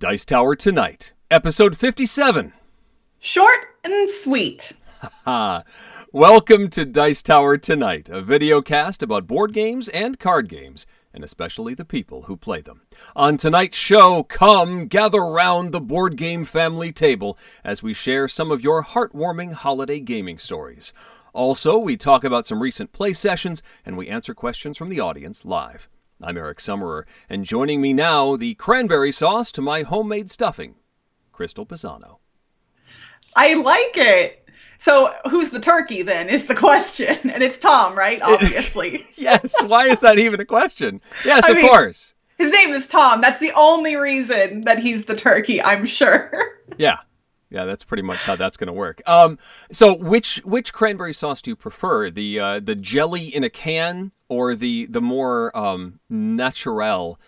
Dice Tower Tonight, episode 57. Short and sweet. Welcome to Dice Tower Tonight, a video cast about board games and card games, and especially the people who play them. On tonight's show, come gather round the board game family table as we share some of your heartwarming holiday gaming stories. Also, we talk about some recent play sessions, and we answer questions from the audience live. I'm Eric Summerer, and joining me now, the cranberry sauce to my homemade stuffing, Crystal Pisano. I like it. So who's the turkey then is the question. And it's Tom, right? Obviously. Yes, why is that even a question? Yes, of course. His name is Tom. That's the only reason that he's the turkey, I'm sure. Yeah, that's pretty much how that's going to work. So which cranberry sauce do you prefer? The jelly in a can or the more natural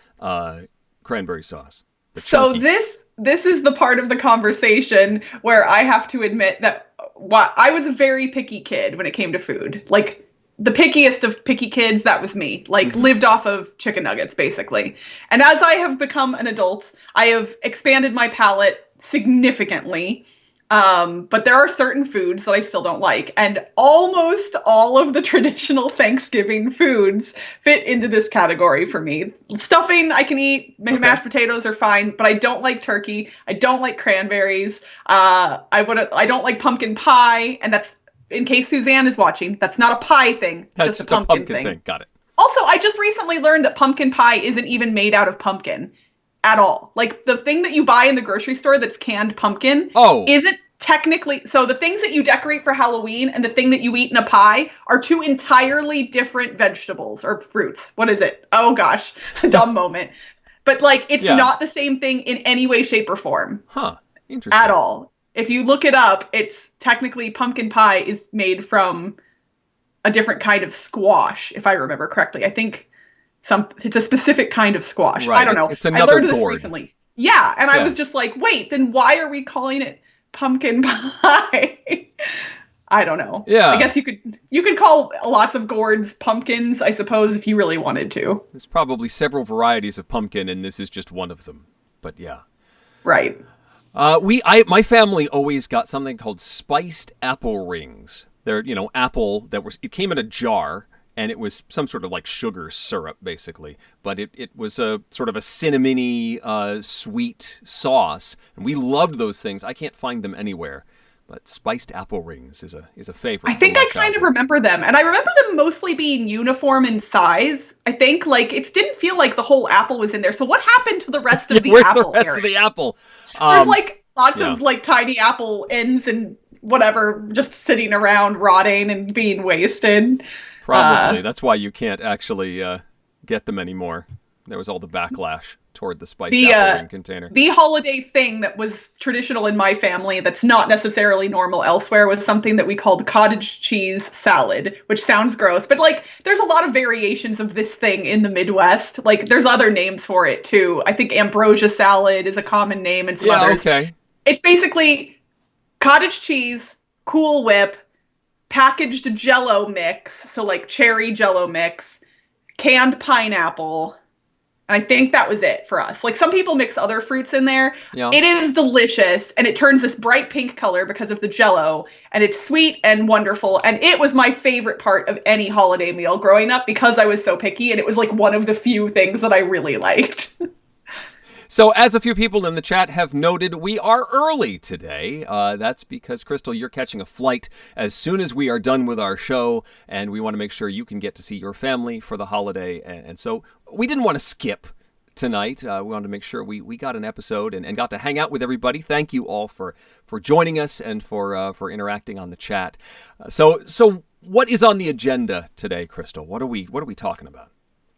cranberry sauce? So this is the part of the conversation where I have to admit that I was a very picky kid when it came to food. Like, the pickiest of picky kids, that was me. Like, lived off of chicken nuggets, basically. And as I have become an adult, I have expanded my palate significantly. But there are certain foods that I still don't like. And almost all of the traditional Thanksgiving foods fit into this category for me. Stuffing, I can eat. Okay. Mashed potatoes are fine, but I don't like turkey. I don't like cranberries. I don't like pumpkin pie. And that's, in case Suzanne is watching, that's not a pie thing. It's just a pumpkin thing. Got it. Also, I just recently learned that pumpkin pie isn't even made out of pumpkin. At all. Like, the thing that you buy in the grocery store that's canned pumpkin isn't technically... So the things that you decorate for Halloween and the thing that you eat in a pie are two entirely different vegetables or fruits. What is it? Oh, gosh. Dumb moment. But, like, it's not the same thing in any way, shape, or form. Huh. Interesting. At all. If you look it up, it's technically pumpkin pie is made from a different kind of squash, if I remember correctly. I think... It's a specific kind of squash. Right. I don't know. It's another I learned this gourd. recently. Yeah, and I was just like, wait, then why are we calling it pumpkin pie? I don't know. Yeah. I guess you could call lots of gourds pumpkins, I suppose, if you really wanted to. There's probably several varieties of pumpkin, and this is just one of them. But yeah. Right. My family always got something called spiced apple rings. They're, apple it came in a jar. And it was some sort of like sugar syrup, basically. But it was a sort of a cinnamony, sweet sauce. And we loved those things. I can't find them anywhere. But spiced apple rings is a favorite. I think I kind of remember them. And I remember them mostly being uniform in size. I think, like, it didn't feel like the whole apple was in there. So what happened to the rest of the where's apple? Where's the rest of the apple? There's, like, lots of, like, tiny apple ends and whatever just sitting around rotting and being wasted. Probably. That's why you can't actually get them anymore. There was all the backlash toward the spiced apple ring container. The holiday thing that was traditional in my family that's not necessarily normal elsewhere was something that we called cottage cheese salad, which sounds gross. But, like, there's a lot of variations of this thing in the Midwest. Like, there's other names for it, too. I think ambrosia salad is a common name and some others. Okay. It's basically cottage cheese, Cool Whip, packaged Jell-O mix, so like cherry Jell-O mix, canned pineapple, and I think that was it for us. Like, some people mix other fruits in there. Yeah. It is delicious, and it turns this bright pink color because of the Jell-O, and it's sweet and wonderful, and it was my favorite part of any holiday meal growing up because I was so picky, and it was like one of the few things that I really liked. So, as a few people in the chat have noted, we are early today. That's because, Crystal, you're catching a flight as soon as we are done with our show, and we want to make sure you can get to see your family for the holiday. And so we didn't want to skip tonight. We wanted to make sure we got an episode and got to hang out with everybody. Thank you all for joining us and for interacting on the chat. So what is on the agenda today, Crystal? What are we talking about?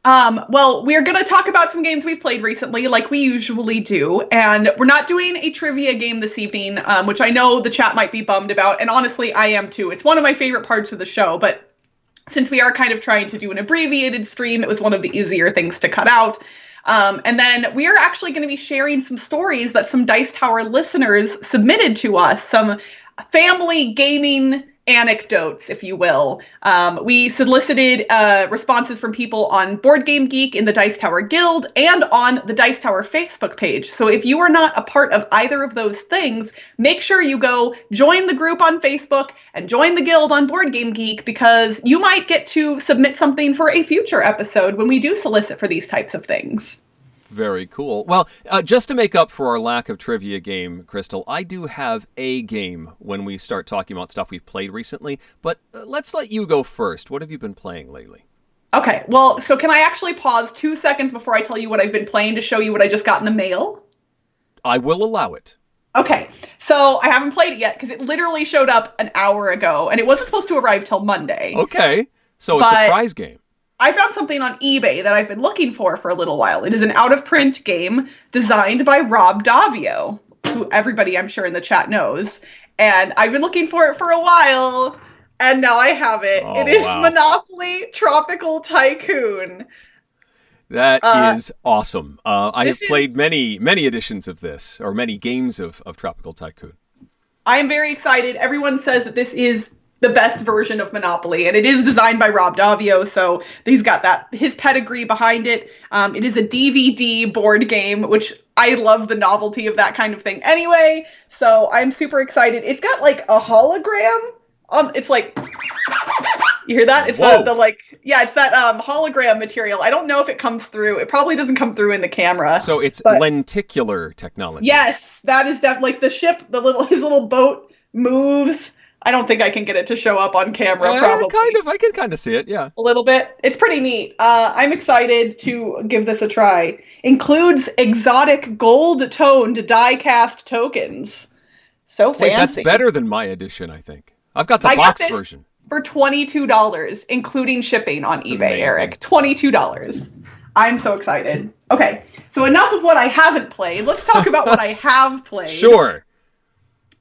Well, we're going to talk about some games we've played recently, like we usually do, and we're not doing a trivia game this evening, which I know the chat might be bummed about, and honestly, I am too. It's one of my favorite parts of the show, but since we are kind of trying to do an abbreviated stream, it was one of the easier things to cut out. And then we are actually going to be sharing some stories that some Dice Tower listeners submitted to us, some family gaming anecdotes, if you will. We solicited responses from people on Board Game Geek in the Dice Tower Guild and on the Dice Tower Facebook page. So if you are not a part of either of those things, make sure you go join the group on Facebook and join the guild on Board Game Geek, because you might get to submit something for a future episode when we do solicit for these types of things. Very cool. Well, just to make up for our lack of trivia game, Crystal, I do have a game when we start talking about stuff we've played recently, but let's let you go first. What have you been playing lately? Okay, well, so can I actually pause 2 seconds before I tell you what I've been playing to show you what I just got in the mail? I will allow it. Okay, so I haven't played it yet because it literally showed up an hour ago, and it wasn't supposed to arrive till Monday. Okay, so a surprise game. I found something on eBay that I've been looking for a little while. It is an out-of-print game designed by Rob Daviau, who everybody I'm sure in the chat knows. And I've been looking for it for a while, and now I have it. Oh, it is wow. Monopoly Tropical Tycoon. That is awesome. I have played is... many editions of this, or many games of Tropical Tycoon. I am very excited. Everyone says that this is the best version of Monopoly, and it is designed by Rob Daviau, so he's got his pedigree behind it. It is a DVD board game, which I love the novelty of that kind of thing anyway, so I'm super excited. It's got like a hologram. It's like, you hear that? It's it's that hologram material. I don't know if it comes through. It probably doesn't come through in the camera. So it's lenticular technology. Yes, that is definitely like the ship. His little boat moves. I don't think I can get it to show up on camera, probably. I can kind of see it, yeah. A little bit. It's pretty neat. I'm excited to give this a try. Includes exotic gold-toned die-cast tokens. So fancy. Wait, that's better than my edition, I think. I've got the boxed version. For $22, including shipping on That's eBay, amazing. Eric. $22. I'm so excited. Okay, so enough of what I haven't played. Let's talk about what I have played. Sure.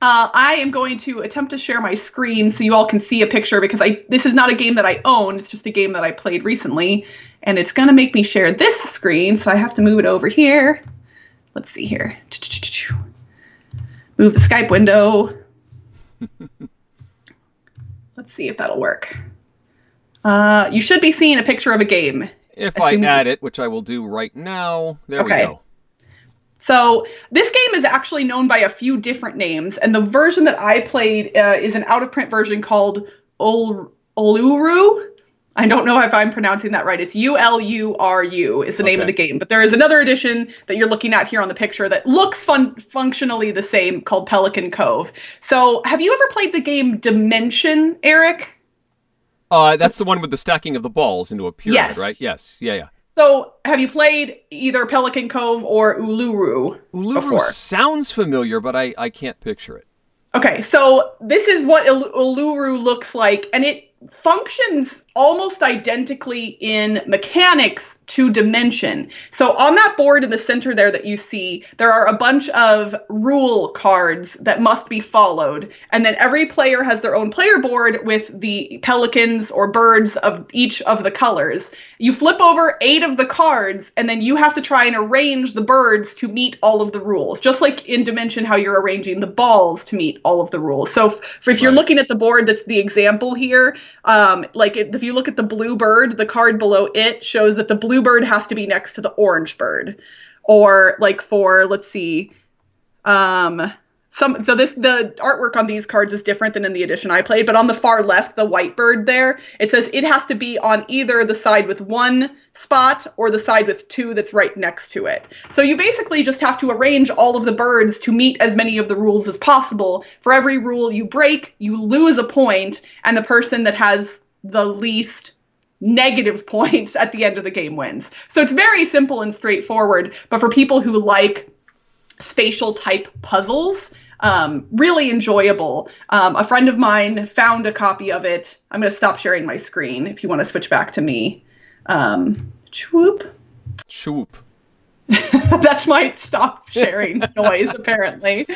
I am going to attempt to share my screen so you all can see a picture, because this is not a game that I own. It's just a game that I played recently. And it's going to make me share this screen, so I have to move it over here. Let's see here. Move the Skype window. Let's see if that'll work. You should be seeing a picture of a game. If I add it, which I will do right now, there we go. So this game is actually known by a few different names, and the version that I played is an out-of-print version called Uluru. I don't know if I'm pronouncing that right. It's Uluru is the name of the game. But there is another edition that you're looking at here on the picture that looks functionally the same, called Pelican Cove. So have you ever played the game Dimension, Eric? That's the one with the stacking of the balls into a pyramid, right? Yes. Yeah. So, have you played either Pelican Cove or Uluru before? Sounds familiar, but I can't picture it. Okay, so this is what Uluru looks like, and it functions almost identically in mechanics to Dimension. So on that board in the center there that you see, there are a bunch of rule cards that must be followed. And then every player has their own player board with the pelicans or birds of each of the colors. You flip over 8 of the cards, and then you have to try and arrange the birds to meet all of the rules. Just like in Dimension, how you're arranging the balls to meet all of the rules. So if you're looking at the board, that's the example here. If you look at the blue bird, the card below it shows that the blue bird has to be next to the orange bird. Or let's see, the artwork on these cards is different than in the edition I played, but on the far left, the white bird there, it says it has to be on either the side with 1 spot or the side with 2 that's right next to it. So you basically just have to arrange all of the birds to meet as many of the rules as possible. For every rule you break, you lose a point, and the person that has the least negative points at the end of the game wins. So it's very simple and straightforward, but for people who like spatial type puzzles, really enjoyable. A friend of mine found a copy of it. I'm going to stop sharing my screen if you want to switch back to me. Swoop. That's my stop sharing noise, apparently.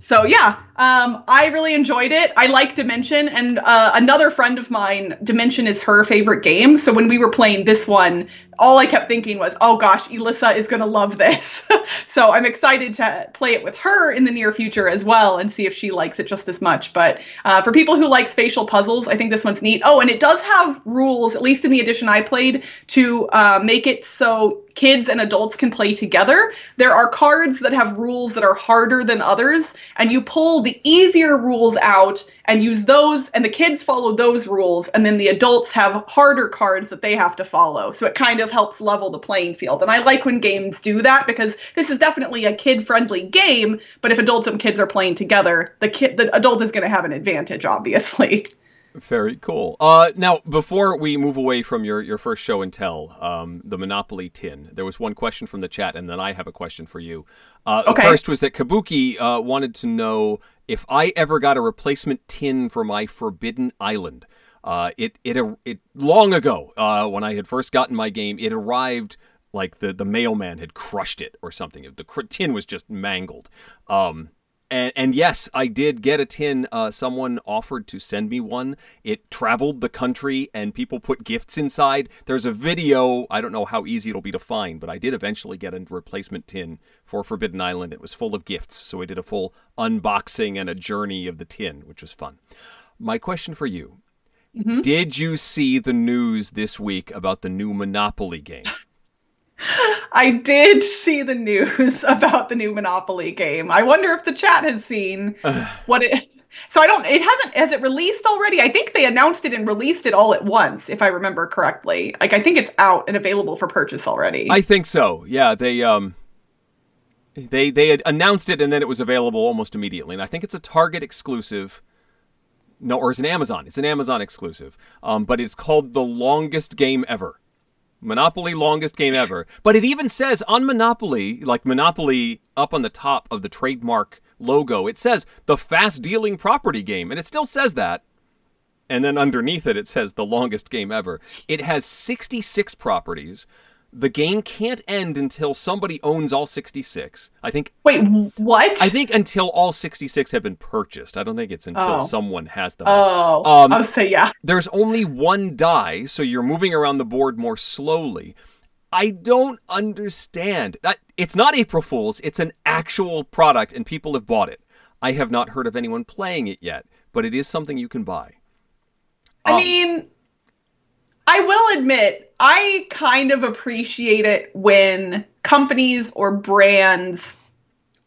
So yeah, I really enjoyed it. I like Dimension, and another friend of mine, Dimension is her favorite game. So when we were playing this one, all I kept thinking was, oh gosh, Elissa is going to love this. So I'm excited to play it with her in the near future as well and see if she likes it just as much. But for people who like spatial puzzles, I think this one's neat. Oh, and it does have rules, at least in the edition I played, to make it so kids and adults can play together. There are cards that have rules that are harder than others, and you pull the easier rules out and use those, and the kids follow those rules, and then the adults have harder cards that they have to follow. So it kind of helps level the playing field. And I like when games do that, because this is definitely a kid-friendly game, but if adults and kids are playing together, the adult is going to have an advantage, obviously. Very cool. Now, before we move away from your first show and tell, the Monopoly tin, there was one question from the chat, and then I have a question for you. Okay. The first was that Kabuki wanted to know if I ever got a replacement tin for my Forbidden Island. It long ago, when I had first gotten my game, it arrived like the mailman had crushed it or something. The tin was just mangled. And yes, I did get a tin. Someone offered to send me one. It traveled the country, and people put gifts inside. There's a video. I don't know how easy it'll be to find, but I did eventually get a replacement tin for Forbidden Island. It was full of gifts, so we did a full unboxing and a journey of the tin, which was fun. My question for you, did you see the news this week about the new Monopoly game? I did see the news about the new Monopoly game. I wonder if the chat has seen what it... So has it released already? I think they announced it and released it all at once, if I remember correctly. Like, I think it's out and available for purchase already. I think so. Yeah, they had announced it and then it was available almost immediately. And I think it's a Target exclusive. No, or it's an Amazon. It's an Amazon exclusive. But it's called The Longest Game Ever. Monopoly longest game ever. But it even says on Monopoly, like Monopoly up on the top of the trademark logo, it says the fast dealing property game. And it still says that. And then underneath it, it says the longest game ever. It has 66 properties. The game can't end until somebody owns all 66. I think. Wait, what? I think until all 66 have been purchased. I don't think it's until someone has them. I would say, yeah. There's only one die, so you're moving around the board more slowly. I don't understand. It's not April Fool's. It's an actual product, and people have bought it. I have not heard of anyone playing it yet, but it is something you can buy. I mean, I will admit, I kind of appreciate it when companies or brands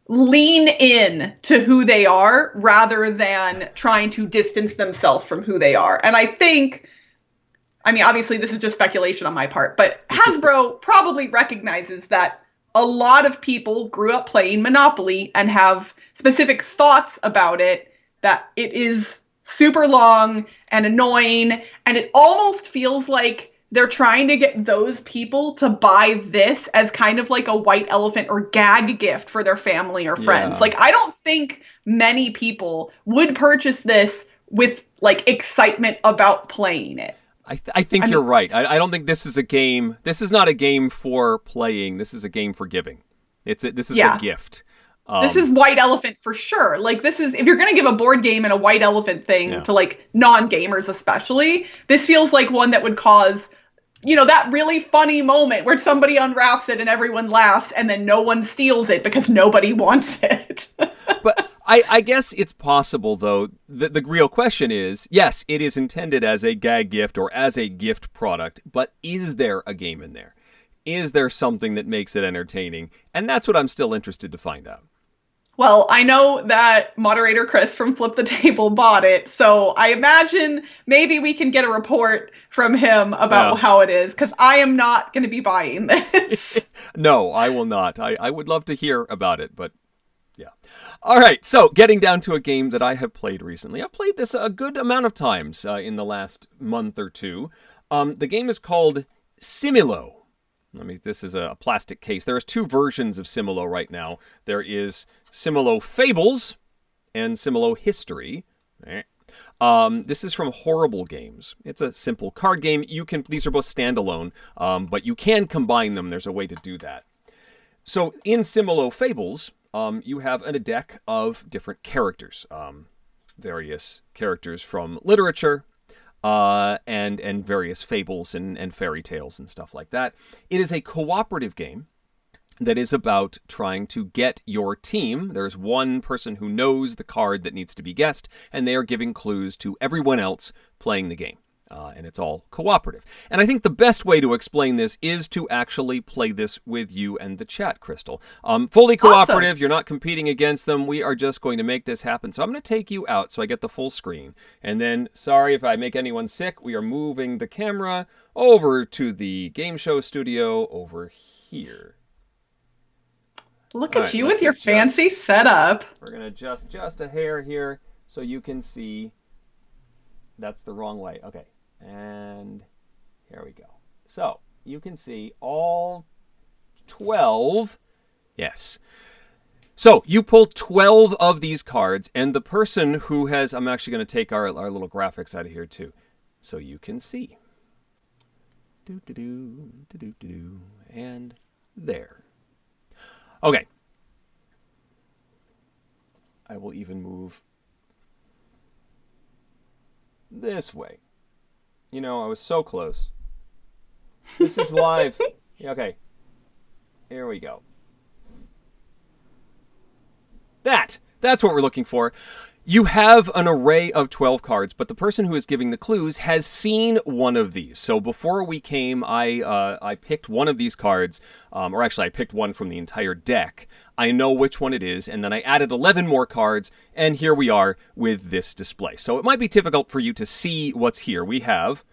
lean in to who they are rather than trying to distance themselves from who they are. And I think, I mean, obviously this is just speculation on my part, but Hasbro probably recognizes that a lot of people grew up playing Monopoly and have specific thoughts about it, that it is super long and annoying, and it almost feels like they're trying to get those people to buy this as kind of like a white elephant or gag gift for their family or friends. Yeah. Like, I don't think many people would purchase this with like excitement about playing it. I think you're right. I don't think this is a game. This is not a game for playing. This is a game for giving. This is a gift. This is white elephant for sure. Like, this is, if you're going to give a board game and a white elephant thing to like non-gamers especially, this feels like one that would cause, you know, that really funny moment where somebody unwraps it and everyone laughs and then no one steals it because nobody wants it. But I guess it's possible, though, the real question is, yes, it is intended as a gag gift or as a gift product, but is there a game in there? Is there something that makes it entertaining? And that's what I'm still interested to find out. Well, I know that moderator Chris from Flip the Table bought it, so I imagine maybe we can get a report from him about how it is, because I am not going to be buying this. No, I will not. I would love to hear about it, but yeah. All right, so getting down to a game that I have played recently. I've played this a good amount of times in the last month or two. The game is called Similo. This is a plastic case. There's two versions of Similo right now. There is Similo Fables and Similo History. This is from Horrible Games. It's a simple card game. These are both standalone, but you can combine them. There's a way to do that. So in Similo Fables, you have a deck of different characters, various characters from literature. and various fables and fairy tales and stuff like that. It is a cooperative game that is about trying to get your team. There's one person who knows the card that needs to be guessed, and they are giving clues to everyone else playing the game. And it's all cooperative. And I think the best way to explain this is to actually play this with you and the chat, Crystal. Fully cooperative. Awesome. You're not competing against them. We are just going to make this happen. So I'm going to take you out so I get the full screen. And then, sorry if I make anyone sick, we are moving the camera over to the game show studio over here. Look at you with your fancy setup. We're going to adjust just a hair here so you can see. That's the wrong way. Okay. And here we go. So you can see all 12. Yes. So you pull 12 of these cards, and the person who has, I'm actually going to take our little graphics out of here too, so you can see. And there. Okay. I will even move this way. You know, I was so close. This is live. Okay. Here we go. That's what we're looking for. You have an array of 12 cards, but the person who is giving the clues has seen one of these. So before we came, I picked one of these cards, or actually I picked one from the entire deck. I know which one it is, and then I added 11 more cards, and here we are with this display. So it might be difficult for you to see what's here. We have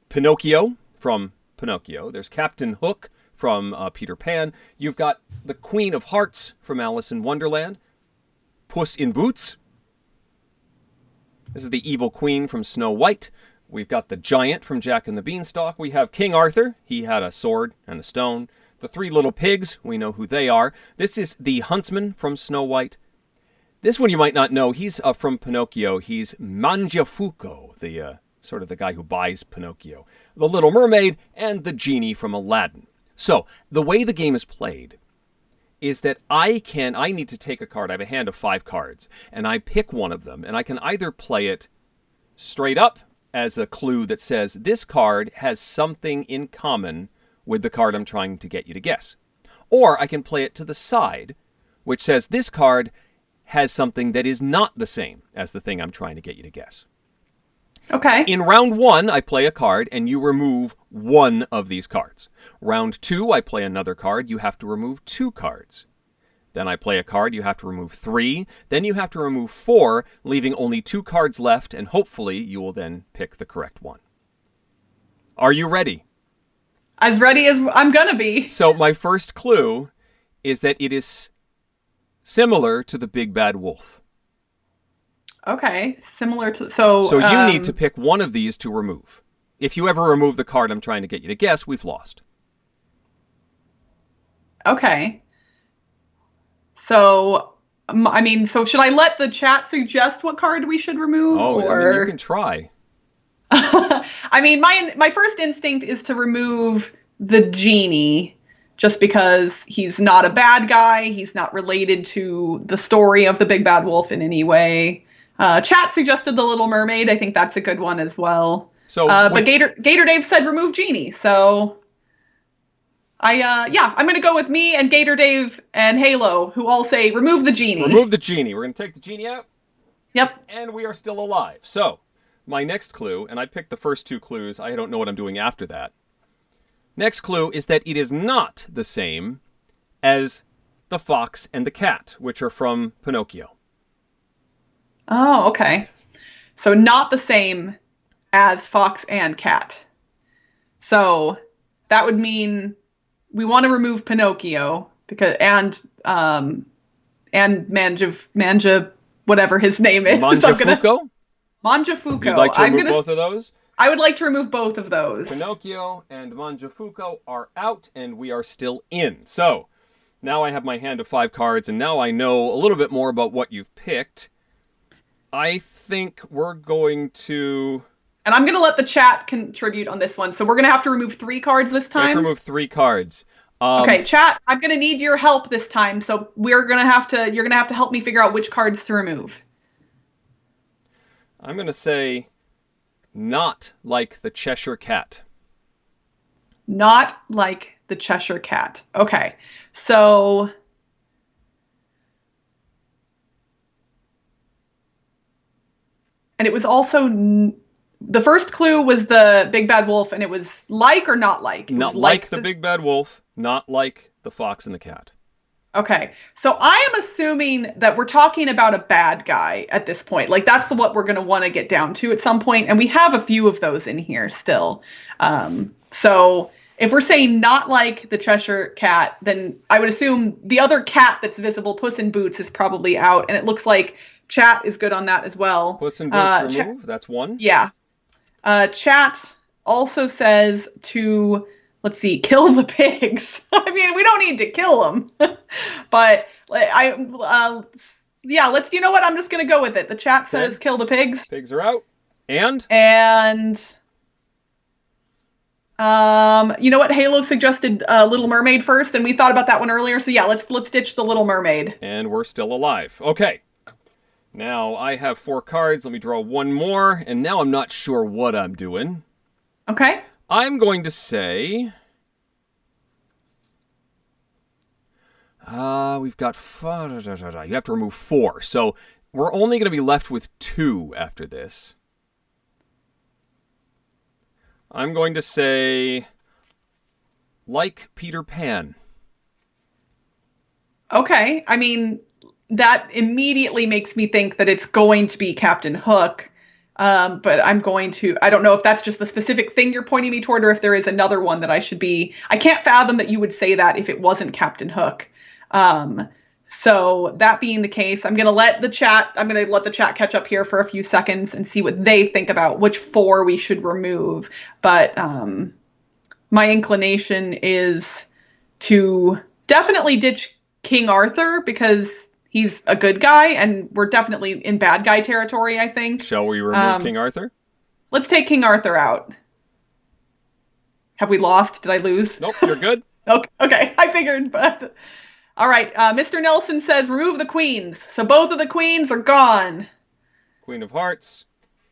Pinocchio from Pinocchio. There's Captain Hook from Peter Pan. You've got the Queen of Hearts from Alice in Wonderland. Puss in Boots. This is the Evil Queen from Snow White. We've got the Giant from Jack and the Beanstalk. We have King Arthur. He had a sword and a stone. The Three Little Pigs. We know who they are. This is the Huntsman from Snow White. This one you might not know. He's from Pinocchio. He's Mangiafuco, the sort of the guy who buys Pinocchio. The Little Mermaid and the Genie from Aladdin. So the way the game is played is that I need to take a card. I have a hand of 5 cards, and I pick one of them, and I can either play it straight up as a clue that says this card has something in common with the card I'm trying to get you to guess. Or I can play it to the side, which says this card has something that is not the same as the thing I'm trying to get you to guess. Okay. In round 1, I play a card, and you remove one of these cards. Round 2, I play another card. You have to remove 2 cards. Then I play a card. You have to remove 3. Then you have to remove 4, leaving only 2 cards left, and hopefully you will then pick the correct one. Are you ready? As ready as I'm going to be. So my first clue is that it is similar to the Big Bad Wolf. Okay, similar to... So you need to pick one of these to remove. If you ever remove the card I'm trying to get you to guess, we've lost. Okay. So, so should I let the chat suggest what card we should remove? You can try. My first instinct is to remove the Genie, just because he's not a bad guy. He's not related to the story of the Big Bad Wolf in any way. Chat suggested the Little Mermaid. I think that's a good one as well. So, but Gator Dave said remove Genie. So, I'm going to go with me and Gator Dave and Halo, who all say remove the Genie. Remove the Genie. We're going to take the Genie out. Yep. And we are still alive. So, my next clue, and I picked the first 2 clues. I don't know what I'm doing after that. Next clue is that it is not the same as the fox and the cat, which are from Pinocchio. Oh, okay. So not the same as fox and cat. So that would mean we want to remove Pinocchio and Manja, whatever his name is. Mangiafuco? Mangiafuco. You'd like to remove both of those? I would like to remove both of those. Pinocchio and Mangiafuco are out, and we are still in. So now I have my hand of 5 cards, and now I know a little bit more about what you've picked. I think we're going to... And I'm going to let the chat contribute on this one. So we're going to have to remove 3 cards this time? We have to remove 3 cards. Okay, chat, I'm going to need your help this time. So you're going to have to help me figure out which cards to remove. I'm going to say Not like the Cheshire Cat. Not like the Cheshire Cat. Okay. So and it was also the first clue was the big bad wolf, and it was like or not like? Not like the big bad wolf, not like the fox and the cat. Okay. So I am assuming that we're talking about a bad guy at this point. Like that's what we're going to want to get down to at some point, and we have a few of those in here still. So if we're saying not like the Cheshire Cat, then I would assume the other cat that's visible, Puss in Boots, is probably out, and it looks like chat is good on that as well. Puss in Boots remove, that's one. Yeah. Chat also says to, let's see, kill the pigs. I mean, we don't need to kill them, but yeah, let's, you know what? I'm just going to go with it. The chat says kill the pigs. Pigs are out. And, you know what? Halo suggested Little Mermaid first, and we thought about that one earlier. So yeah, let's ditch the Little Mermaid. And we're still alive. Okay. Now I have 4 cards. Let me draw one more, and now I'm not sure what I'm doing. Okay. I'm going to say, we've got, you have to remove 4. So we're only going to be left with 2 after this. I'm going to say, like Peter Pan. Okay. I mean, that immediately makes me think that it's going to be Captain Hook. But I don't know if that's just the specific thing you're pointing me toward or if there is another one that I should be. I can't fathom that you would say that if it wasn't Captain Hook. So that being the case, I'm going to let the chat catch up here for a few seconds and see what they think about which 4 we should remove. But my inclination is to definitely ditch King Arthur because he's a good guy, and we're definitely in bad guy territory, I think. Shall we remove King Arthur? Let's take King Arthur out. Have we lost? Did I lose? Nope, you're good. Okay, I figured, but... All right, Mr. Nelson says remove the queens. So both of the queens are gone. Queen of Hearts,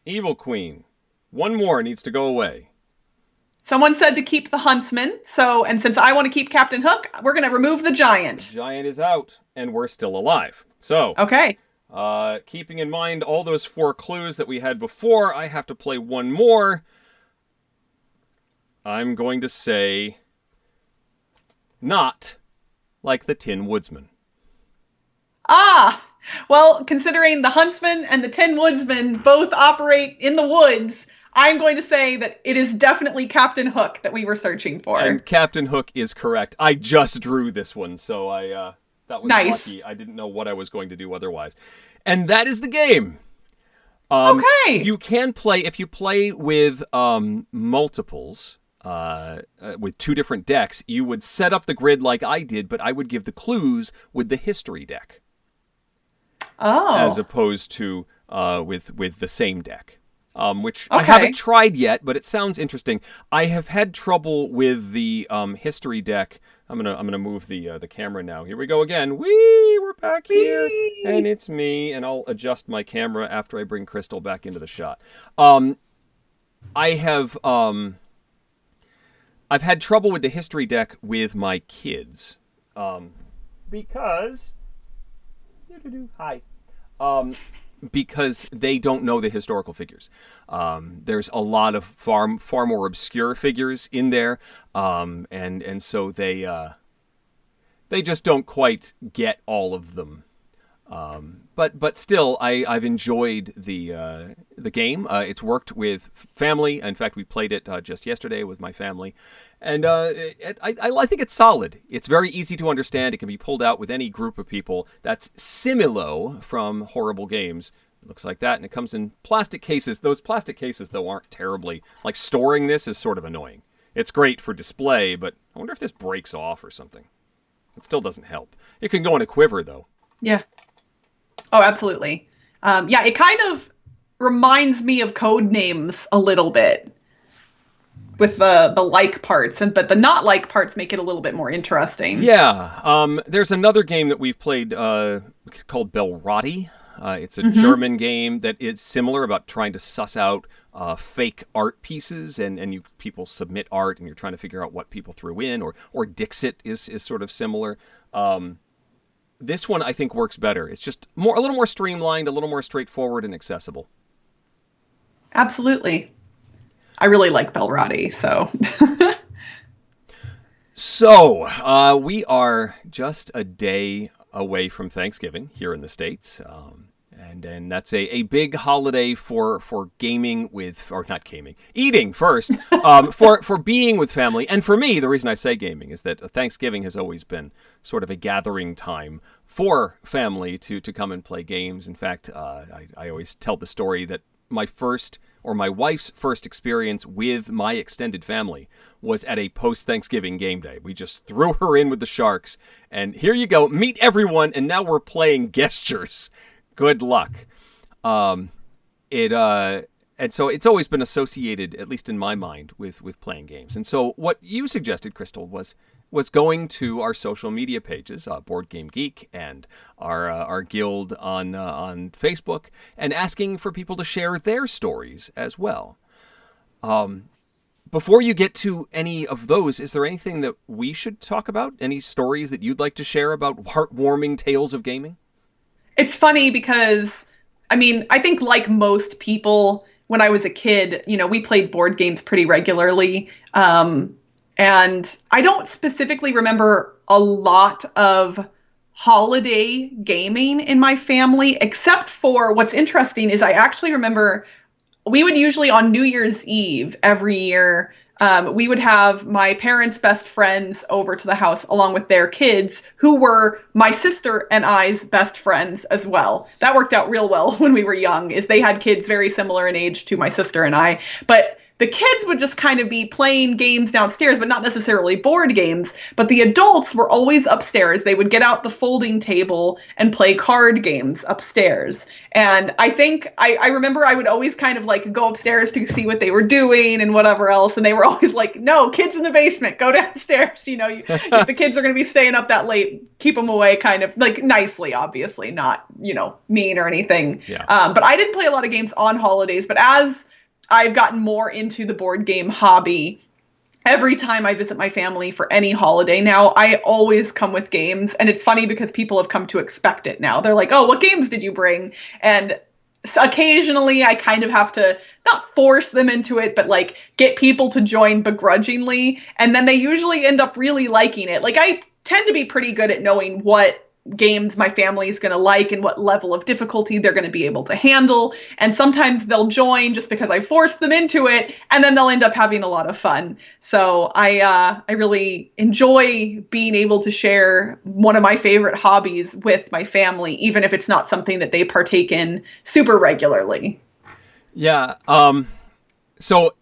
Evil Queen. One more needs to go away. Someone said to keep the huntsman. And since I want to keep Captain Hook, we're going to remove the giant. The giant is out, and we're still alive. So, okay. Keeping in mind all those 4 clues that we had before, I have to play one more. I'm going to say, not like the Tin Woodsman. Well, considering the huntsman and the Tin Woodsman both operate in the woods, I'm going to say that it is definitely Captain Hook that we were searching for. And Captain Hook is correct. I just drew this one, so that was nice. Lucky. I didn't know what I was going to do otherwise. And that is the game. Okay. You can play, if you play with multiples, with 2 different decks, you would set up the grid like I did, but I would give the clues with the history deck. Oh. As opposed to with the same deck. Which okay. I haven't tried yet, but it sounds interesting. I have had trouble with the history deck. I'm gonna move the camera now. Here we go again. We're back here, and it's me. And I'll adjust my camera after I bring Crystal back into the shot. I have I've had trouble with the history deck with my kids, because because they don't know the historical figures. There's a lot of far more obscure figures in there, and so they just don't quite get all of them. But still, I've enjoyed the game. It's worked with family. In fact, we played it just yesterday with my family, and I think it's solid. It's very easy to understand. It can be pulled out with any group of people. That's Similo from Horrible Games. It looks like that, and it comes in plastic cases. Those plastic cases, though, aren't terribly... Like, storing this is sort of annoying. It's great for display, but I wonder if this breaks off or something. It still doesn't help. It can go in a quiver, though. Yeah. Oh, absolutely. Yeah, it kind of reminds me of Code Names a little bit with the like parts, but the not like parts make it a little bit more interesting. Yeah. There's another game that we've played called Belrati. It's a German game that is similar about trying to suss out fake art pieces, and people submit art, and you're trying to figure out what people threw in, or Dixit is sort of similar. This one I think works better. It's just a little more streamlined, a little more straightforward and accessible. Absolutely. I really like Belrati, so. So, we are just a day away from Thanksgiving here in the States. And that's a big holiday for gaming with, or not gaming, eating first, for being with family. And for me, the reason I say gaming is that Thanksgiving has always been sort of a gathering time for family to come and play games. In fact, I always tell the story that my wife's first experience with my extended family was at a post-Thanksgiving game day. We just threw her in with the Sharks, and here you go, meet everyone, and now we're playing gestures. Good luck. And so it's always been associated, at least in my mind, with playing games. And so what you suggested, Crystal, was going to our social media pages, Board Game Geek and our guild on Facebook, and asking for people to share their stories as well. Before you get to any of those, is there anything that we should talk about? Any stories that you'd like to share about heartwarming tales of gaming? It's funny because, I mean, I think like most people, when I was a kid, we played board games pretty regularly. And I don't specifically remember a lot of holiday gaming in my family, except for what's interesting is I actually remember we would usually on New Year's Eve every year, we would have my parents' best friends over to the house along with their kids who were my sister and I's best friends as well. That worked out real well when we were young, is they had kids very similar in age to my sister and I. But the kids would just kind of be playing games downstairs, but not necessarily board games. But the adults were always upstairs. They would get out the folding table and play card games upstairs. And I think I remember I would always kind of like go upstairs to see what they were doing and whatever else. And they were always like, no, kids in the basement, go downstairs. If the kids are going to be staying up that late, keep them away, kind of like nicely, obviously, not, mean or anything. Yeah. But I didn't play a lot of games on holidays. But as I've gotten more into the board game hobby, every time I visit my family for any holiday now, I always come with games. And it's funny because people have come to expect it now. They're like, oh, what games did you bring? And occasionally I kind of have to not force them into it, but like get people to join begrudgingly. And then they usually end up really liking it. Like I tend to be pretty good at knowing what games my family is going to like and what level of difficulty they're going to be able to handle. And sometimes they'll join just because I forced them into it, and then they'll end up having a lot of fun. So I really enjoy being able to share one of my favorite hobbies with my family, even if it's not something that they partake in super regularly. Yeah. So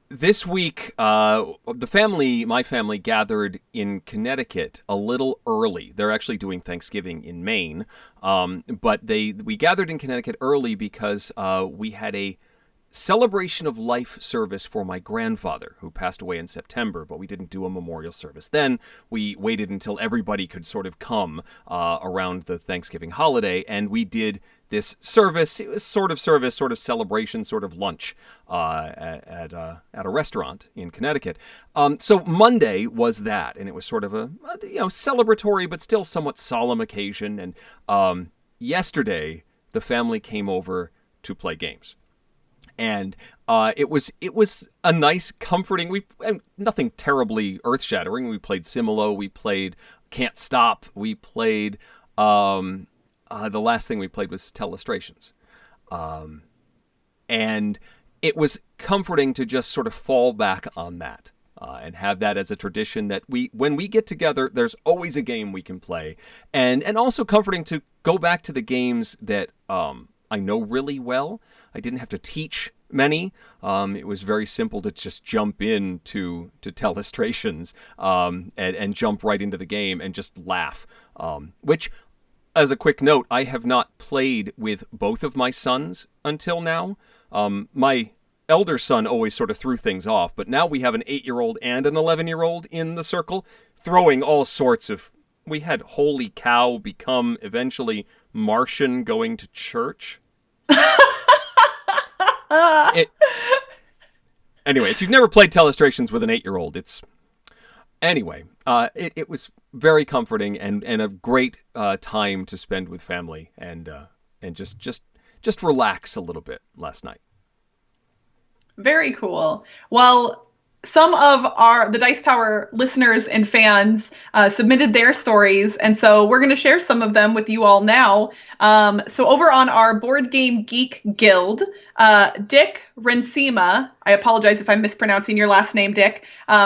this week, my family gathered in Connecticut a little early. They're actually doing Thanksgiving in Maine, but we gathered in Connecticut early because we had a celebration of life service for my grandfather, who passed away in September, but we didn't do a memorial service then. We waited until everybody could sort of come around the Thanksgiving holiday, and we did this service. It was sort of service, sort of celebration, sort of lunch at a restaurant in Connecticut. So Monday was that, and it was sort of a celebratory but still somewhat solemn occasion. And yesterday, the family came over to play games. And it was a nice, comforting. Nothing terribly earth-shattering. We played Similo. We played Can't Stop. We played. The last thing we played was Telestrations, and it was comforting to just sort of fall back on that and have that as a tradition that when we get together, there's always a game we can play, and also comforting to go back to the games that I know really well. I didn't have to teach many. It was very simple to just jump into Telestrations and jump right into the game and just laugh. Which, as a quick note, I have not played with both of my sons until now. My elder son always sort of threw things off, but now we have an 8-year-old and an 11-year-old in the circle throwing all sorts of... We had Holy Cow become eventually Martian going to church. It, anyway, if you've never played Telestrations with an 8-year-old, it was very comforting and a great time to spend with family and just relax a little bit last night. Very cool. Well, some of the Dice Tower listeners and fans submitted their stories, and so we're going to share some of them with you all now. So over on our Board Game Geek Guild, Dick Rensima, I apologize if I'm mispronouncing your last name, Dick,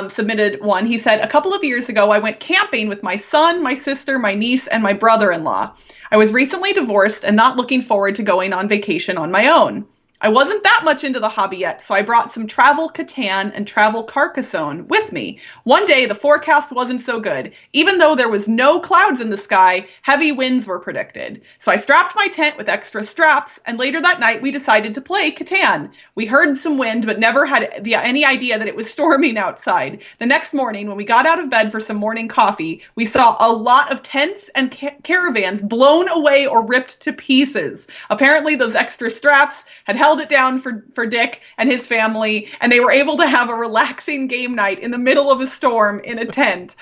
submitted one. He said, a couple of years ago, I went camping with my son, my sister, my niece, and my brother-in-law. I was recently divorced and not looking forward to going on vacation on my own. I wasn't that much into the hobby yet, so I brought some Travel Catan and Travel Carcassonne with me. One day, the forecast wasn't so good. Even though there was no clouds in the sky, heavy winds were predicted. So I strapped my tent with extra straps, and later that night, we decided to play Catan. We heard some wind, but never had any idea that it was storming outside. The next morning, when we got out of bed for some morning coffee, we saw a lot of tents and caravans blown away or ripped to pieces. Apparently, those extra straps had held it down for Dick and his family, and they were able to have a relaxing game night in the middle of a storm in a tent,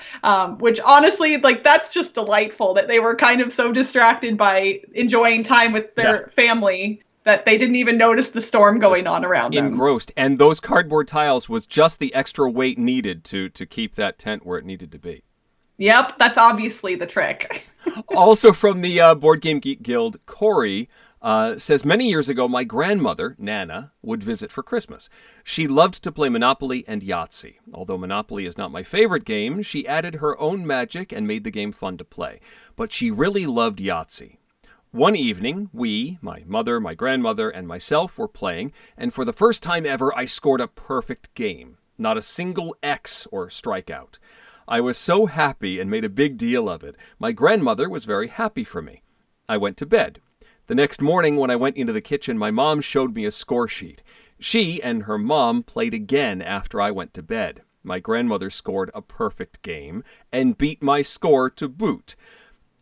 which honestly, like, that's just delightful that they were kind of so distracted by enjoying time with their family that they didn't even notice the storm going on around them. Engrossed. And those cardboard tiles was just the extra weight needed to keep that tent where it needed to be. Yep, that's obviously the trick. Also from the Board Game Geek Guild, Corey says, many years ago, my grandmother, Nana, would visit for Christmas. She loved to play Monopoly and Yahtzee. Although Monopoly is not my favorite game, she added her own magic and made the game fun to play. But she really loved Yahtzee. One evening, my mother, my grandmother, and myself were playing, and for the first time ever, I scored a perfect game. Not a single X or strikeout. I was so happy and made a big deal of it. My grandmother was very happy for me. I went to bed. The next morning, when I went into the kitchen, my mom showed me a score sheet. She and her mom played again after I went to bed. My grandmother scored a perfect game and beat my score to boot.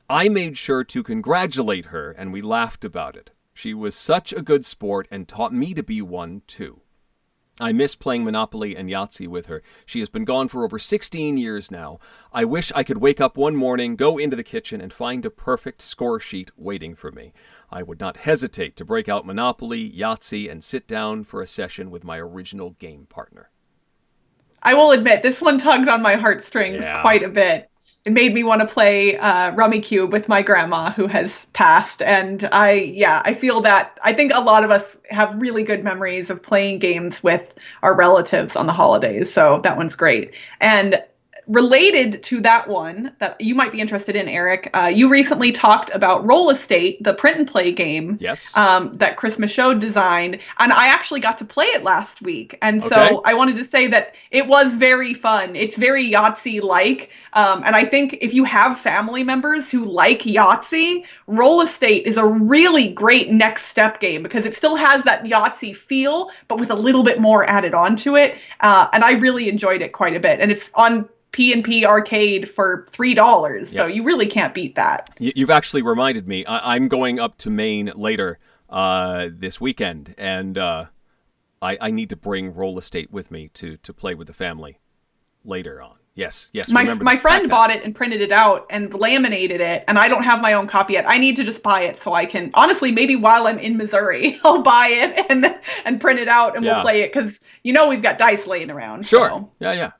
I made sure to congratulate her, and we laughed about it. She was such a good sport and taught me to be one, too. I miss playing Monopoly and Yahtzee with her. She has been gone for over 16 years now. I wish I could wake up one morning, go into the kitchen, and find a perfect score sheet waiting for me. I would not hesitate to break out Monopoly, Yahtzee, and sit down for a session with my original game partner. I will admit, this one tugged on my heartstrings quite a bit. It made me want to play Rummy Cube with my grandma who has passed. And I feel that. I think a lot of us have really good memories of playing games with our relatives on the holidays. So that one's great. And related to that one that you might be interested in, Eric, you recently talked about Roll Estate, the print and play game that Chris Michaud designed, and I actually got to play it last week. And so I wanted to say that it was very fun. It's very Yahtzee-like, and I think if you have family members who like Yahtzee, Roll Estate is a really great next step game because it still has that Yahtzee feel, but with a little bit more added on to it, and I really enjoyed it quite a bit. And it's on P&P Arcade for $3, so you really can't beat that. You've actually reminded me. I'm going up to Maine later this weekend, and I need to bring Roll Estate with me to play with the family later on. Yes. My friend bought it and printed it out and laminated it, and I don't have my own copy yet. I need to just buy it so I can, honestly, maybe while I'm in Missouri, I'll buy it and print it out, and we'll play it, because we've got dice laying around. Sure. So. Yeah.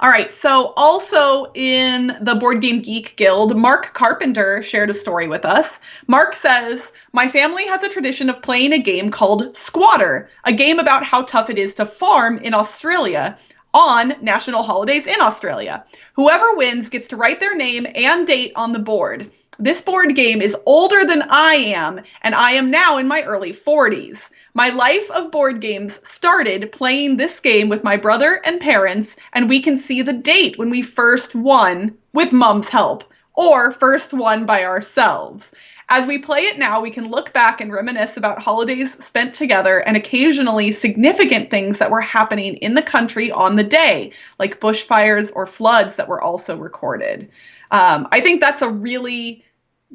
All right, so also in the Board Game Geek Guild, Mark Carpenter shared a story with us. Mark says, my family has a tradition of playing a game called Squatter, a game about how tough it is to farm in Australia on national holidays in Australia. Whoever wins gets to write their name and date on the board. This board game is older than I am, and I am now in my early 40s. My life of board games started playing this game with my brother and parents, and we can see the date when we first won with Mom's help, or first won by ourselves. As we play it now, we can look back and reminisce about holidays spent together and occasionally significant things that were happening in the country on the day, like bushfires or floods that were also recorded. I think that's a really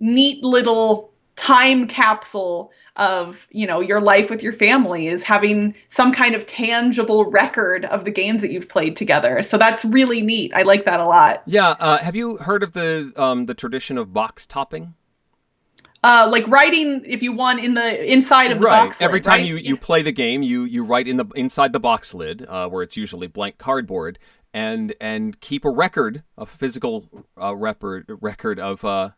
neat little time capsule of, your life with your family, is having some kind of tangible record of the games that you've played together. So that's really neat. I like that a lot. Yeah. Have you heard of the tradition of box topping? Like writing, if you won, in the inside of the box lid, Every time right? you play the game, you write inside the box lid, where it's usually blank cardboard, and keep a record, a physical record of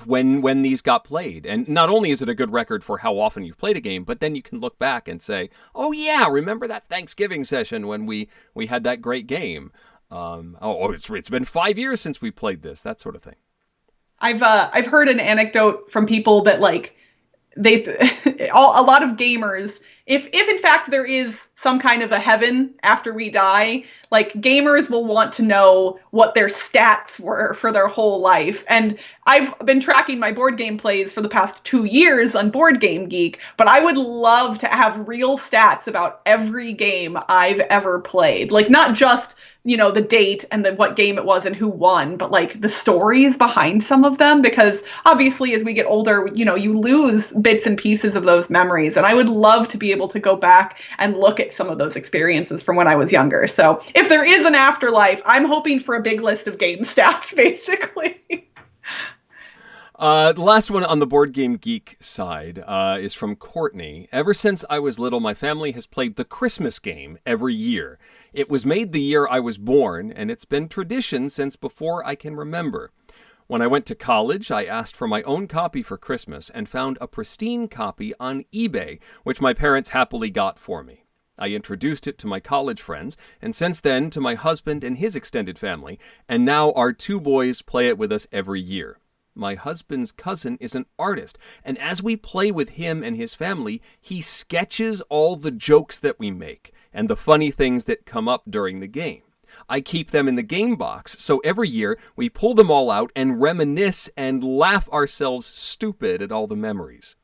when these got played. And not only is it a good record for how often you've played a game, but then you can look back and say, oh yeah, remember that Thanksgiving session when we had that great game. It's been 5 years since we played this, that sort of thing. I've heard an anecdote from people that like a lot of gamers, if in fact there is some kind of a heaven after we die, like gamers will want to know what their stats were for their whole life. And I've been tracking my board game plays for the past 2 years on Board Game Geek, but I would love to have real stats about every game I've ever played. Like not just, the date and what game it was and who won, but like the stories behind some of them, because obviously as we get older, you lose bits and pieces of those memories. And I would love to be able to go back and look at some of those experiences from when I was younger. So if there is an afterlife, I'm hoping for a big list of game stats, basically. The last one on the Board Game Geek side is from Courtney. Ever since I was little, my family has played the Christmas game every year. It was made the year I was born, and it's been tradition since before I can remember. When I went to college, I asked for my own copy for Christmas and found a pristine copy on eBay, which my parents happily got for me. I introduced it to my college friends, and since then to my husband and his extended family, and now our 2 boys play it with us every year. My husband's cousin is an artist, and as we play with him and his family, he sketches all the jokes that we make and the funny things that come up during the game. I keep them in the game box, so every year we pull them all out and reminisce and laugh ourselves stupid at all the memories.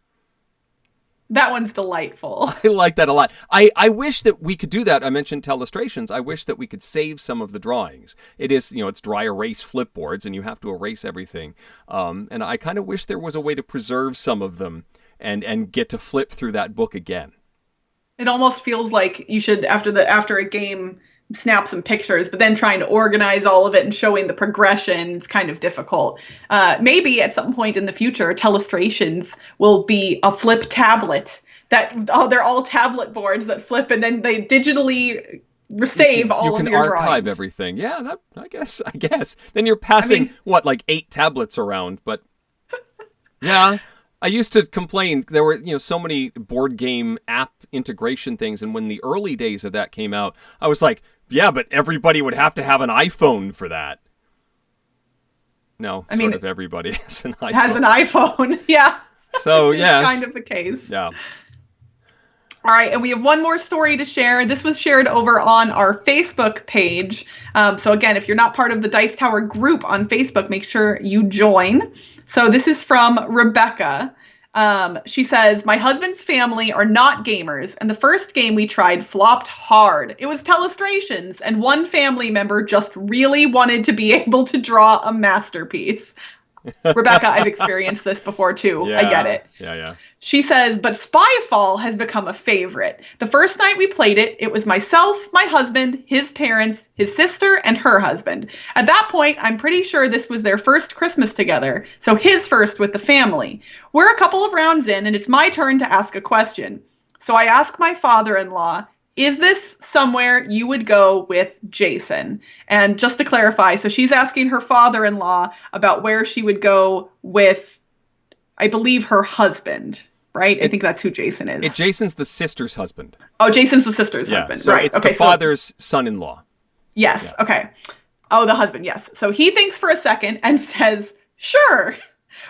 That one's delightful. I like that a lot. I wish that we could do that. I mentioned Telestrations. I wish that we could save some of the drawings. It is, it's dry erase flipboards, and you have to erase everything. And I kind of wish there was a way to preserve some of them and get to flip through that book again. It almost feels like you should, after a game, snap some pictures, but then trying to organize all of it and showing the progression is kind of difficult. Maybe at some point in the future, Telestrations will be a flip tablet they're all tablet boards that flip, and then they digitally save all of your drawings. You can archive everything. Yeah, I guess. Then you're passing, like 8 tablets around, but yeah. I used to complain, there were, so many board game app integration things, and when the early days of that came out, I was like, yeah, but everybody would have to have an iPhone for that. No, sort of everybody has an iPhone. Has an iPhone, yeah. So, yeah. Kind of the case. Yeah. All right, and we have one more story to share. This was shared over on our Facebook page. So again, if you're not part of the Dice Tower group on Facebook, make sure you join. So this is from Rebecca. She says, my husband's family are not gamers, and the first game we tried flopped hard. It was Telestrations, and one family member just really wanted to be able to draw a masterpiece. Rebecca, I've experienced this before too. Yeah, I get it. Yeah. She says, but Spyfall has become a favorite. The first night we played it, it was myself, my husband, his parents, his sister, and her husband. At that point, I'm pretty sure this was their first Christmas together, so his first with the family. We're a couple of rounds in, and it's my turn to ask a question. So I ask my father-in-law, is this somewhere you would go with Jason? And just to clarify, so she's asking her father-in-law about where she would go with, I believe, her husband, right? I think that's who Jason is. Jason's the sister's husband. Oh, Jason's the sister's husband. So right. It's the father's son-in-law. Yes. Yeah. Okay. Oh, the husband. Yes. So he thinks for a second and says, sure.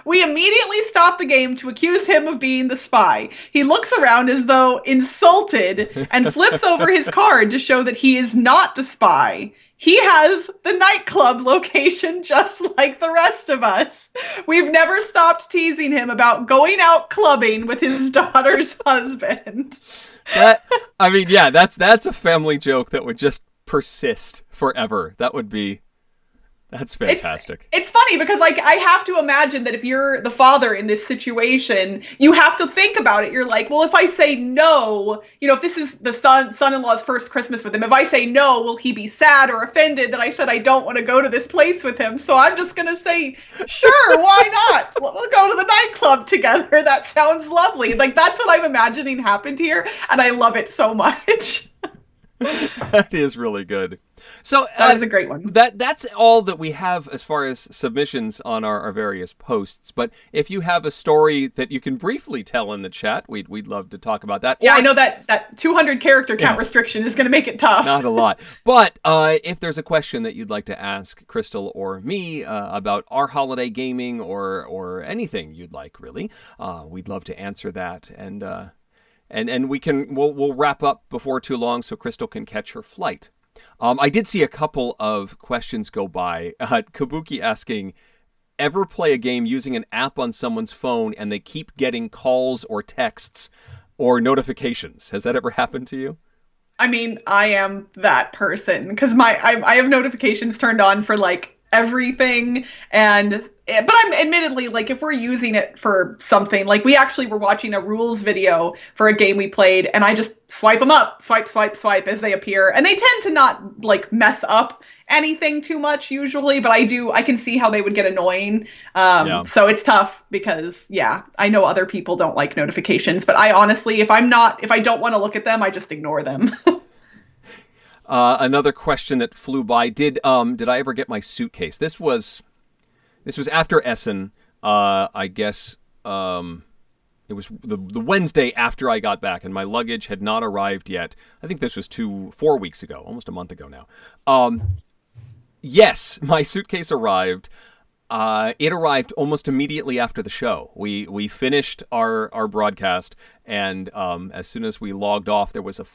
We immediately stop the game to accuse him of being the spy. He looks around as though insulted and flips over his card to show that he is not the spy. He has the nightclub location just like the rest of us. We've never stopped teasing him about going out clubbing with his daughter's husband. That's a family joke that would just persist forever. That would be That's fantastic. It's funny because like I have to imagine that if you're the father in this situation, you have to think about it. You're like, well, if I say no, if this is the son-in-law's first Christmas with him, if I say no, will he be sad or offended that I said I don't want to go to this place with him? So I'm just going to say, sure, why not? We'll go to the nightclub together. That sounds lovely. Like that's what I'm imagining happened here, and I love it so much. That is really good. So that is a great one. That's all that we have as far as submissions on our various posts. But if you have a story that you can briefly tell in the chat, we'd love to talk about that. Yeah, I know that 200 character count restriction is going to make it tough. Not a lot. But if there's a question that you'd like to ask Crystal or me about our holiday gaming or anything you'd like, really, we'd love to answer that. And we'll wrap up before too long so Crystal can catch her flight. I did see a couple of questions go by. Kabuki asking, ever play a game using an app on someone's phone and they keep getting calls or texts or notifications? Has that ever happened to you? I mean, I am that person because I have notifications turned on for like everything, but I'm admittedly like if we're using it for something, like we actually were watching a rules video for a game we played and I just swipe them up, swipe as they appear, and they tend to not like mess up anything too much usually, but I can see how they would get annoying. So it's tough because I know other people don't like notifications, but I honestly, if I don't want to look at them, I just ignore them. Another question that flew by, did I ever get my suitcase? This was after Essen, I guess. It was the Wednesday after I got back, and my luggage had not arrived yet. I think this was 4 weeks ago, almost a month ago now. Yes, my suitcase arrived. It arrived almost immediately after the show. We finished our broadcast, and as soon as we logged off, there was a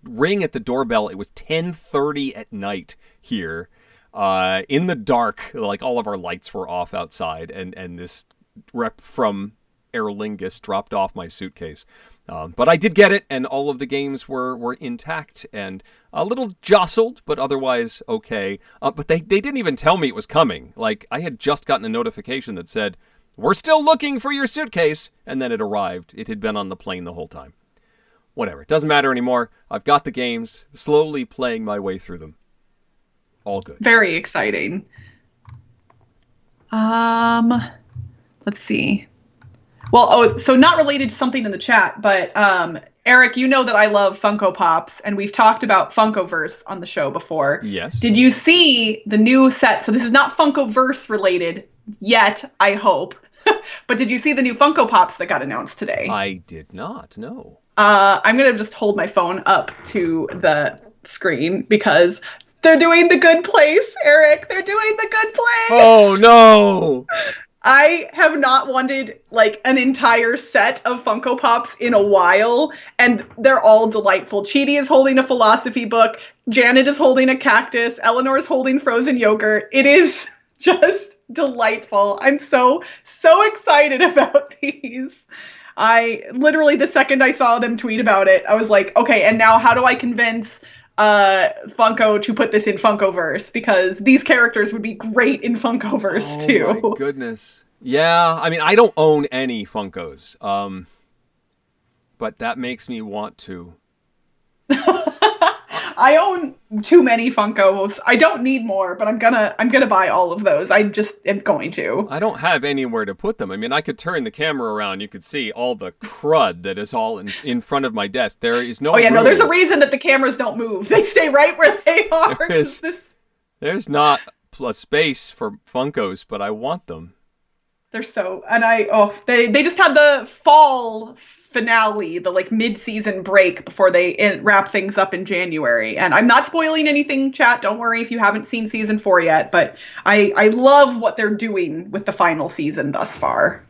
ring at the doorbell. It was 10:30 at night here, in the dark. Like all of our lights were off outside, and this rep from Aer Lingus dropped off my suitcase. But I did get it, and all of the games were intact and a little jostled, but otherwise okay. But they didn't even tell me it was coming. Like, I had just gotten a notification that said, "We're still looking for your suitcase," and then it arrived. It had been on the plane the whole time. Whatever. It doesn't matter anymore. I've got the games, slowly playing my way through them. All good. Very exciting. Let's see. Well, so not related to something in the chat, but Eric, you know that I love Funko Pops, and we've talked about Funkoverse on the show before. Yes. Did you see the new set? So this is not Funkoverse related yet, I hope. But did you see the new Funko Pops that got announced today? I did not, no. I'm going to just hold my phone up to the screen because they're doing The Good Place, Eric. They're doing The Good Place. Oh, no. I have not wanted like an entire set of Funko Pops in a while, and they're all delightful. Chidi is holding a philosophy book. Janet is holding a cactus. Eleanor is holding frozen yogurt. It is just delightful. I'm so excited about these. I literally, the second I saw them tweet about it, I was like, okay, and now how do I convince Funko to put this in Funkoverse, because these characters would be great in Funkoverse too. Oh my goodness. Yeah, I mean, I don't own any Funkos, but that makes me want to. I own too many Funkos. I don't need more, but I'm gonna buy all of those. I just am going to. I don't have anywhere to put them. I mean, I could turn the camera around. You could see all the crud that is all in front of my desk. There is no room. No, there's a reason that the cameras don't move. They stay right where they are. There's not a space for Funkos, but I want them. They're they just had the fall finale, the like mid-season break before they wrap things up in January. And I'm not spoiling anything, chat. Don't worry if you haven't seen season 4 yet, but I love what they're doing with the final season thus far.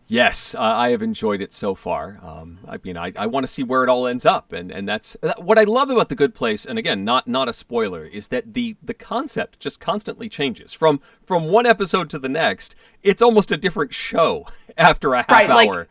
Yes, I have enjoyed it so far. I mean, I want to see where it all ends up, and that's what I love about The Good Place. And again, not a spoiler, is that the concept just constantly changes from one episode to the next. It's almost a different show after a half hour.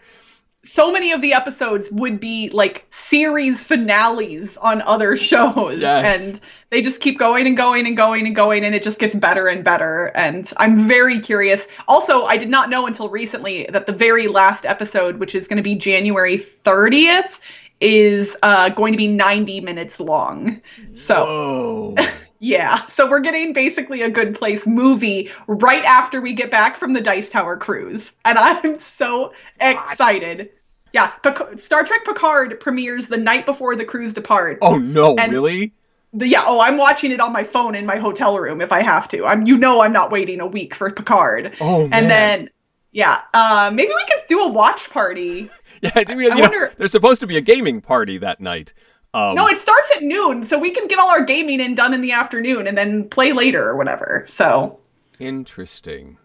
so many of the episodes would be like series finales on other shows. Yes. And they just keep going and going and going and going, and it just gets better and better. And I'm very curious. Also, I did not know until recently that the very last episode, which is going to be January 30th, is going to be 90 minutes long. So, Whoa. yeah. So we're getting basically a Good Place movie right after we get back from the Dice Tower cruise. And I'm so excited. Yeah. Star Trek Picard premieres the night before the cruise departs. Oh, no, And really? I'm watching it on my phone in my hotel room if I have to. I'm not waiting a week for Picard. Oh, man. And then, maybe we could do a watch party. Yeah, I wonder. There's supposed to be a gaming party that night. No, it starts at noon, so we can get all our gaming done in the afternoon and then play later or whatever. So interesting.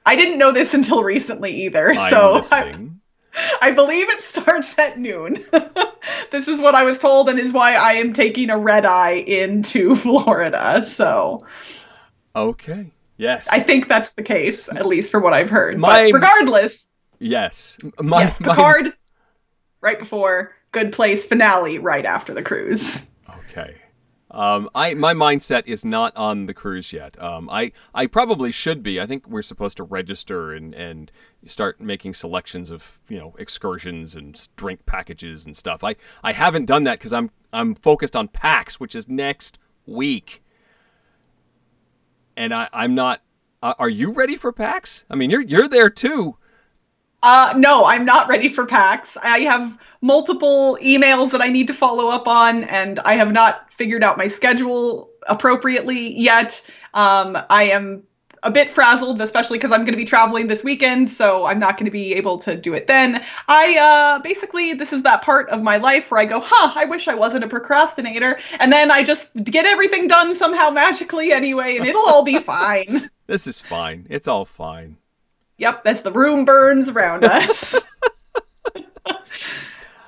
I didn't know this until recently either. I believe it starts at noon. This is what I was told, and is why I am taking a red eye into Florida. So, okay, yes, I think that's the case, at least for what I've heard. But regardless, yes, Picard right before Good Place finale, right after the cruise. Okay. My mindset is not on the cruise yet. I probably should be. I think we're supposed to register and start making selections of, excursions and drink packages and stuff. I haven't done that because I'm focused on PAX, which is next week. And I'm not. Are you ready for PAX? I mean, you're there too. No, I'm not ready for PAX. I have multiple emails that I need to follow up on, and I have not figured out my schedule appropriately yet. I am a bit frazzled, especially because I'm going to be traveling this weekend, so I'm not going to be able to do it then. Basically, this is that part of my life where I go, I wish I wasn't a procrastinator, and then I just get everything done somehow magically anyway, and it'll all be fine. This is fine. It's all fine. Yep, as the room burns around us.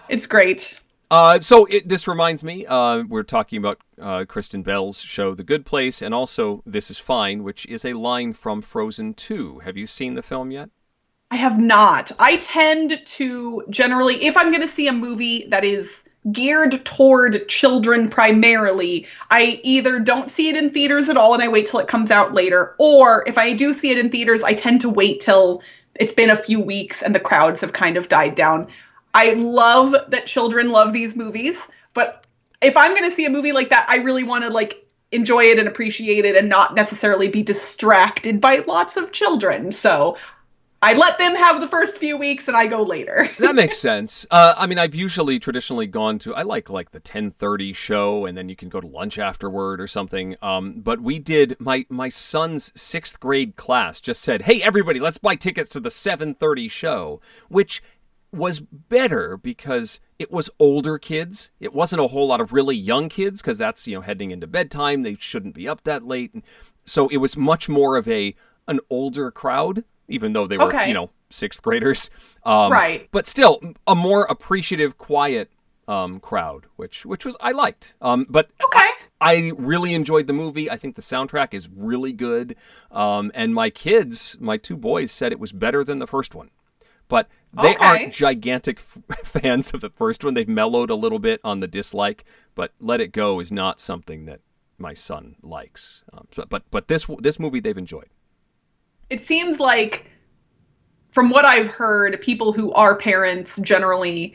It's great. This reminds me, we're talking about Kristen Bell's show, The Good Place, and also This Is Fine, which is a line from Frozen 2. Have you seen the film yet? I have not. I tend to generally, if I'm going to see a movie that is geared toward children primarily, I either don't see it in theaters at all and I wait till it comes out later, or if I do see it in theaters, I tend to wait till it's been a few weeks and the crowds have kind of died down. I love that children love these movies, but if I'm going to see a movie like that, I really want to enjoy it and appreciate it and not necessarily be distracted by lots of children. So I let them have the first few weeks and I go later. That makes sense. I've traditionally gone to, I like the 10:30 show, and then you can go to lunch afterward or something. But we did, my son's 6th grade class just said, hey, everybody, let's buy tickets to the 7:30 show, which was better because it was older kids. It wasn't a whole lot of really young kids because that's, heading into bedtime. They shouldn't be up that late. And so it was much more of an older crowd, even though they were, 6th graders. Right. But still, a more appreciative, quiet crowd, which was, I liked. But okay. I really enjoyed the movie. I think the soundtrack is really good. And my 2 boys said it was better than the first one. But they aren't gigantic fans of the first one. They've mellowed a little bit on the dislike, but Let It Go is not something that my son likes. But this movie they've enjoyed. It seems like, from what I've heard, people who are parents generally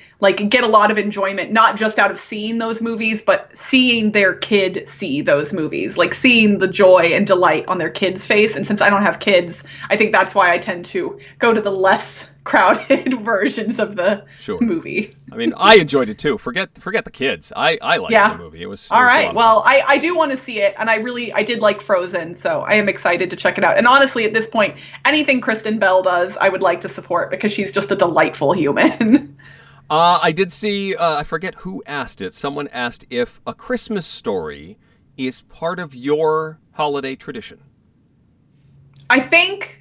get a lot of enjoyment, not just out of seeing those movies, but seeing their kid see those movies, seeing the joy and delight on their kid's face. And since I don't have kids, I think that's why I tend to go to the less crowded versions of the movie. I mean, I enjoyed it too. Forget the kids. I liked the movie. It was all right. Well, I do want to see it, and I did like Frozen, so I am excited to check it out. And honestly, at this point, anything Kristen Bell does, I would like to support because she's just a delightful human. I did see. I forget who asked it. Someone asked if A Christmas Story is part of your holiday tradition. I think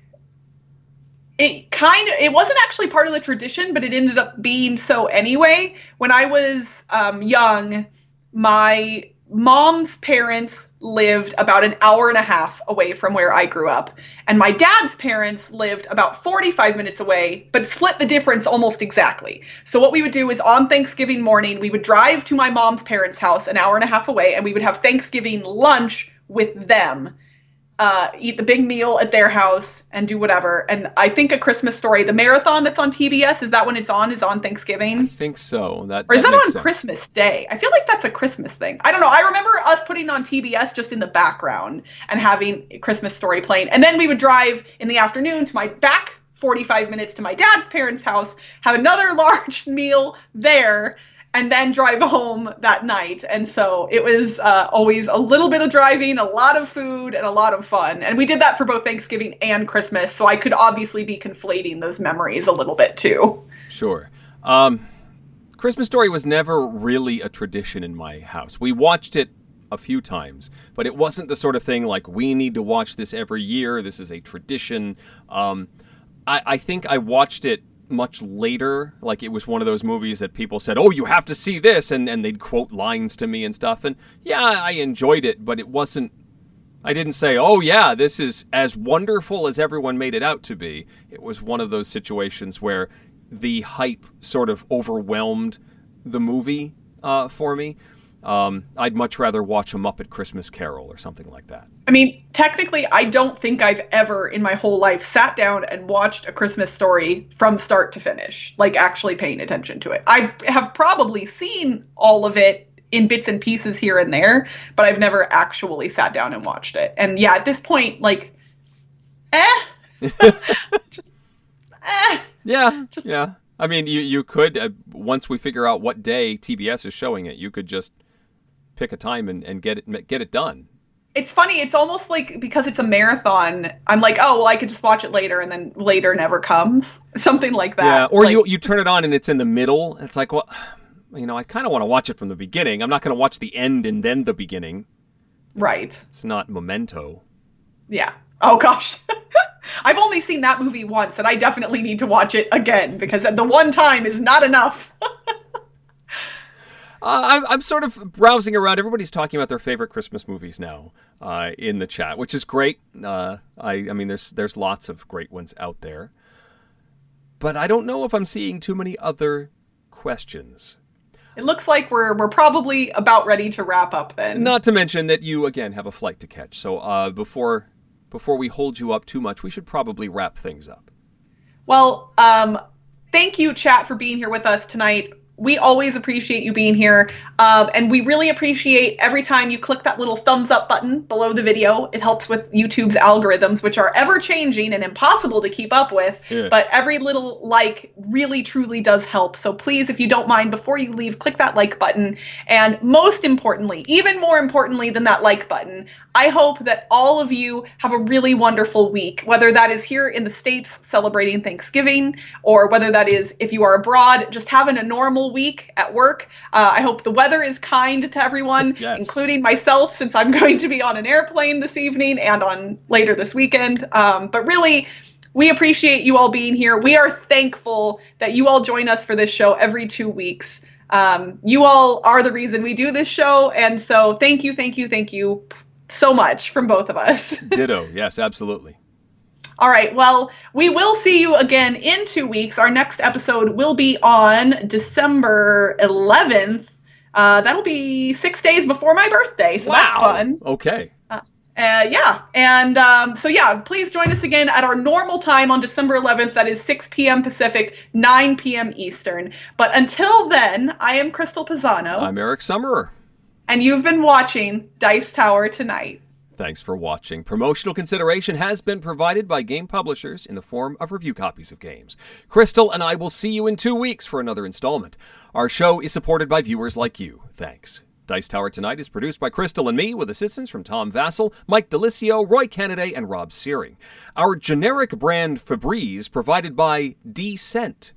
it wasn't actually part of the tradition, but it ended up being so anyway. When I was young, my mom's parents lived about an hour and a half away from where I grew up. And my dad's parents lived about 45 minutes away, but split the difference almost exactly. So what we would do is on Thanksgiving morning, we would drive to my mom's parents' house an hour and a half away, and we would have Thanksgiving lunch with them. Eat the big meal at their house and do whatever. And I think A Christmas Story, the marathon that's on TBS, is that when it's on? Is on Thanksgiving? I think so. Or is that makes on sense. Christmas Day? I feel like that's a Christmas thing. I don't know. I remember us putting on TBS just in the background and having A Christmas Story playing. And then we would drive in the afternoon to my back 45 minutes to my dad's parents' house, have another large meal there, and then drive home that night. And so it was always a little bit of driving, a lot of food, and a lot of fun. And we did that for both Thanksgiving and Christmas, so I could obviously be conflating those memories a little bit too. Sure. Christmas Story was never really a tradition in my house. We watched it a few times, but it wasn't the sort of thing like, we need to watch this every year, this is a tradition. I think I watched it much later, like it was one of those movies that people said, oh, you have to see this, and they'd quote lines to me and stuff, and yeah, I enjoyed it, but it wasn't, I didn't say, oh yeah, this is as wonderful as everyone made it out to be. It was one of those situations where the hype sort of overwhelmed the movie for me. I'd much rather watch A Muppet Christmas Carol or something like that. I mean, technically, I don't think I've ever in my whole life sat down and watched A Christmas Story from start to finish, like actually paying attention to it. I have probably seen all of it in bits and pieces here and there, but I've never actually sat down and watched it. And yeah, at this point, like, Yeah. I mean, you could, once we figure out what day TBS is showing it, you could just pick a time and get it done. It's funny. It's almost like because it's a marathon, I'm like, oh, well, I could just watch it later, and then later never comes. Something like that. Yeah, or like, you turn it on and it's in the middle. It's like, well, I kind of want to watch it from the beginning. I'm not going to watch the end and then the beginning. Right. It's not Memento. Yeah. Oh, gosh. I've only seen that movie once, and I definitely need to watch it again, because the one time is not enough. I'm sort of browsing around. Everybody's talking about their favorite Christmas movies now in the chat, which is great. I mean, there's lots of great ones out there. But I don't know if I'm seeing too many other questions. It looks like we're probably about ready to wrap up then. Not to mention that you, again, have a flight to catch. So before we hold you up too much, we should probably wrap things up. Well, thank you, chat, for being here with us tonight. We always appreciate you being here. And we really appreciate every time you click that little thumbs up button below the video. It helps with YouTube's algorithms, which are ever changing and impossible to keep up with. Yeah. But every little like really, truly does help. So please, if you don't mind, before you leave, click that like button. And most importantly, even more importantly than that like button, I hope that all of you have a really wonderful week, whether that is here in the States celebrating Thanksgiving, or whether that is if you are abroad, just having a normal week at work. I hope the weather is kind to everyone, yes, including myself, since I'm going to be on an airplane this evening and on later this weekend. But really, we appreciate you all being here. We are thankful that you all join us for this show every 2 weeks. You all are the reason we do this show. And so thank you so much from both of us. Ditto. Yes, absolutely. All right. Well, we will see you again in 2 weeks. Our next episode will be on December 11th. That'll be 6 days before my birthday. So that's fun. Okay. Yeah. And so, yeah, please join us again at our normal time on December 11th. That is 6 p.m. Pacific, 9 p.m. Eastern. But until then, I am Crystal Pisano. I'm Eric Summerer. And you've been watching Dice Tower Tonight. Thanks for watching. Promotional consideration has been provided by game publishers in the form of review copies of games. Crystal and I will see you in 2 weeks for another installment. Our show is supported by viewers like you. Thanks. Dice Tower Tonight is produced by Crystal and me with assistance from Tom Vassell, Mike Delisio, Roy Kennedy, and Rob Searing. Our generic brand Febreze provided by Descent.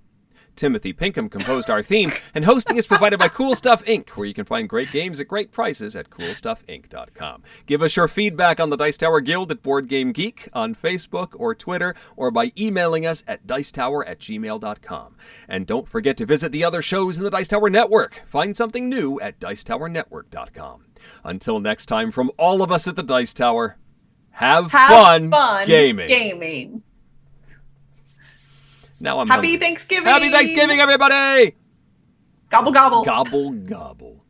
Timothy Pinkham composed our theme, and hosting is provided by Cool Stuff Inc., where you can find great games at great prices at CoolStuffInc.com. Give us your feedback on the Dice Tower Guild at Board Game Geek on Facebook or Twitter, or by emailing us at dicetower@gmail.com. And don't forget to visit the other shows in the Dice Tower Network. Find something new at dicetowernetwork.com. Until next time, from all of us at the Dice Tower, have fun gaming. Now I'm Happy hungry. Thanksgiving. Happy Thanksgiving, everybody! Gobble, gobble. Gobble, gobble.